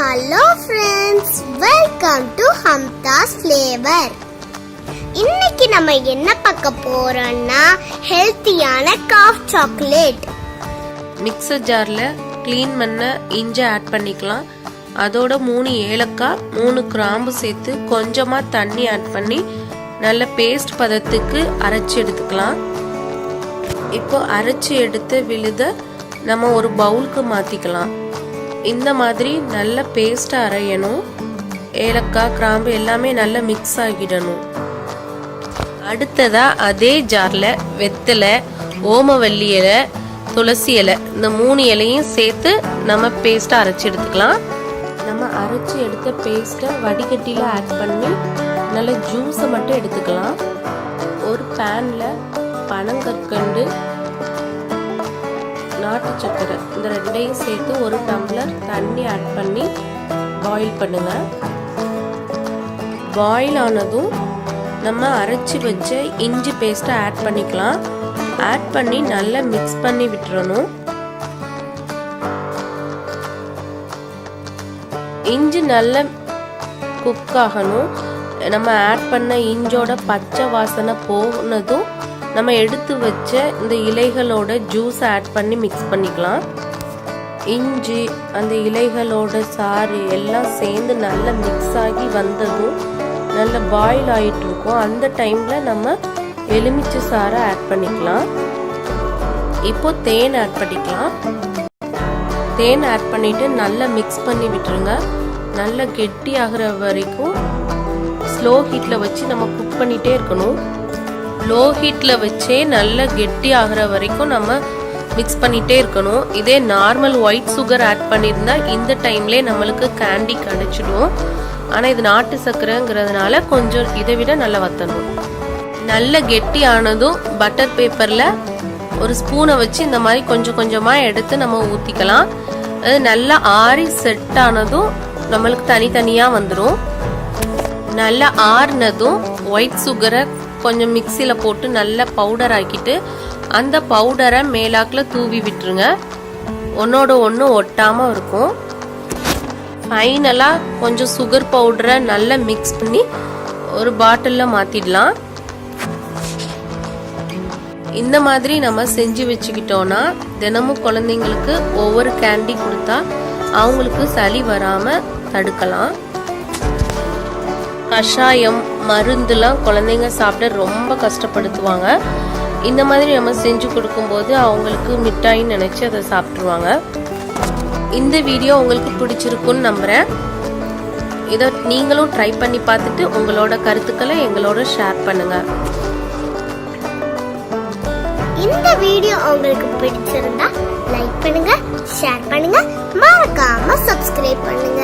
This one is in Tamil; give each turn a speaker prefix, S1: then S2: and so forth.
S1: Hello friends, welcome to Hamta's Flavor. இன்னைக்கு நம்ம என்ன பார்க்க போறோம்னா ஹெல்த்தியான காஃப் சாக்லேட்.
S2: மிக்சர் ஜார்ல க்ளீன் பண்ண இஞ்சி ஆட் பண்ணிக்கலாம். அதோட 3 ஏலக்காய் 3 கிராம்பு சேர்த்து கொஞ்சமா தண்ணி ஆட் பண்ணி நல்ல பேஸ்ட் பதத்துக்கு அரைச்சி எடுத்துக்கலாம். இப்போ அரைச்சி எடுத்த விழுத நம்ம ஒரு பவுலுக்கு மாத்திக்கலாம். இந்த மாதிரி நல்ல பேஸ்டா அரையணும். ஏலக்காய் கிராம்பு எல்லாமே நல்லா மிக்ஸ் ஆகிடணும். அடுத்ததா அதே ஜார்ல வெத்தலை, ஓமவல்லி இலை, துளசி இலை இந்த 3 இலையும் சேர்த்து நம்ம பேஸ்டா அரைச்சி எடுத்துக்கலாம். நம்ம அரைச்சி எடுத்த பேஸ்ட்டை வடிகட்டியில ஆட் பண்ணி நல்ல ஜூஸை மட்டும் எடுத்துக்கலாம். ஒரு பேன்ல பனங்கற்கண்டு, நாட்டு சக்கரை இந்த ரெண்டையும் சேர்த்து ஒரு டம்ளர் தண்ணி ஆட் பண்ணி பாயில் பண்ணுங்க. பாயில் ஆனதும் நம்ம அரைச்சி வச்ச இஞ்சி பேஸ்ட்டை ஆட் பண்ணிக்கலாம். ஆட் பண்ணி நல்லா மிக்ஸ் பண்ணி விட்டுறணும். இஞ்சி நல்லா குக் ஆகணும். நம்ம ஆட் பண்ண இஞ்சோட பச்சை வாசனை போனதும் நம்ம எடுத்து வச்ச இந்த இலைகளோட ஜூஸ் ஆட் பண்ணி மிக்ஸ் பண்ணிக்கலாம். இஞ்சி அந்த இலைகளோட சாறு எல்லாம் சேர்ந்து நல்லா மிக்ஸ் ஆகி வந்ததும் நல்லா பாயில் ஆகிட்டு இருக்கும். அந்த டைம்ல நம்ம எலுமிச்சை சாறை ஆட் பண்ணிக்கலாம். இப்போ தேன் ஆட் பண்ணிக்கலாம். தேன் ஆட் பண்ணிட்டு நல்லா மிக்ஸ் பண்ணி விட்டுருங்க. நல்லா கெட்டி ஆகிற வரைக்கும் ஸ்லோ ஹீட்ல வச்சு நம்ம குக் பண்ணிட்டே இருக்கணும். லோ ஹீட்ல வச்சே நல்லா கெட்டி ஆகிற வரைக்கும் நம்ம மிக்ஸ் பண்ணிட்டே இருக்கணும். இதே நார்மல் ஒயிட் சுகர் ஆட் பண்ணியிருந்தா இந்த டைம்லேயே நம்மளுக்கு கேண்டி கிடைச்சிடும். ஆனால் இது நாட்டு சர்க்கரைங்கிறதுனால கொஞ்சம் இதை விட நல்லா வத்தணும். நல்ல கெட்டி ஆனதும் பட்டர் பேப்பரில் ஒரு ஸ்பூனை வச்சு இந்த மாதிரி கொஞ்சம் கொஞ்சமாக எடுத்து நம்ம ஊற்றிக்கலாம். அது நல்லா ஆறி செட் ஆனதும் நம்மளுக்கு தனித்தனியாக வந்துடும். நல்லா ஆறுனதும் ஒயிட் சுகரை கொஞ்சம் மிக்சியில் போட்டு நல்லா பவுடர் ஆக்கிட்டு அந்த பவுடரை மேலாக்கில் தூவி விட்டுருங்க. ஒன்னோட ஒன்று ஒட்டாமல் இருக்கும். ஃபைனலாக கொஞ்சம் சுகர் பவுடரை நல்லா மிக்ஸ் பண்ணி ஒரு பாட்டிலில் மாற்றிடலாம். இந்த மாதிரி நம்ம செஞ்சு வச்சுக்கிட்டோன்னா தினமும் குழந்தைங்களுக்கு ஒவ்வொரு கேண்டி கொடுத்தா அவங்களுக்கு சளி வராமல் தடுக்கலாம். கஷாயம் மருந்துலாம் குழந்தைங்க சாப்பிட ரொம்ப கஷ்டப்படுத்துவாங்க. இந்த மாதிரி நம்ம செஞ்சு கொடுக்கும்போது அவங்களுக்கு மிட்டாயின்னு நினைச்சு அதை சாப்பிட்ருவாங்க. இந்த வீடியோ உங்களுக்கு பிடிச்சிருக்குன்னு நம்புறேன். இதை நீங்களும் ட்ரை பண்ணி பார்த்துட்டு உங்களோட கருத்துக்களை எங்களோட ஷேர் பண்ணுங்க.
S1: இந்த வீடியோ உங்களுக்கு பிடிச்சிருந்தா லைக் பண்ணுங்க, ஷேர் பண்ணுங்க, மறக்காம சப்ஸ்கிரைப் பண்ணுங்க.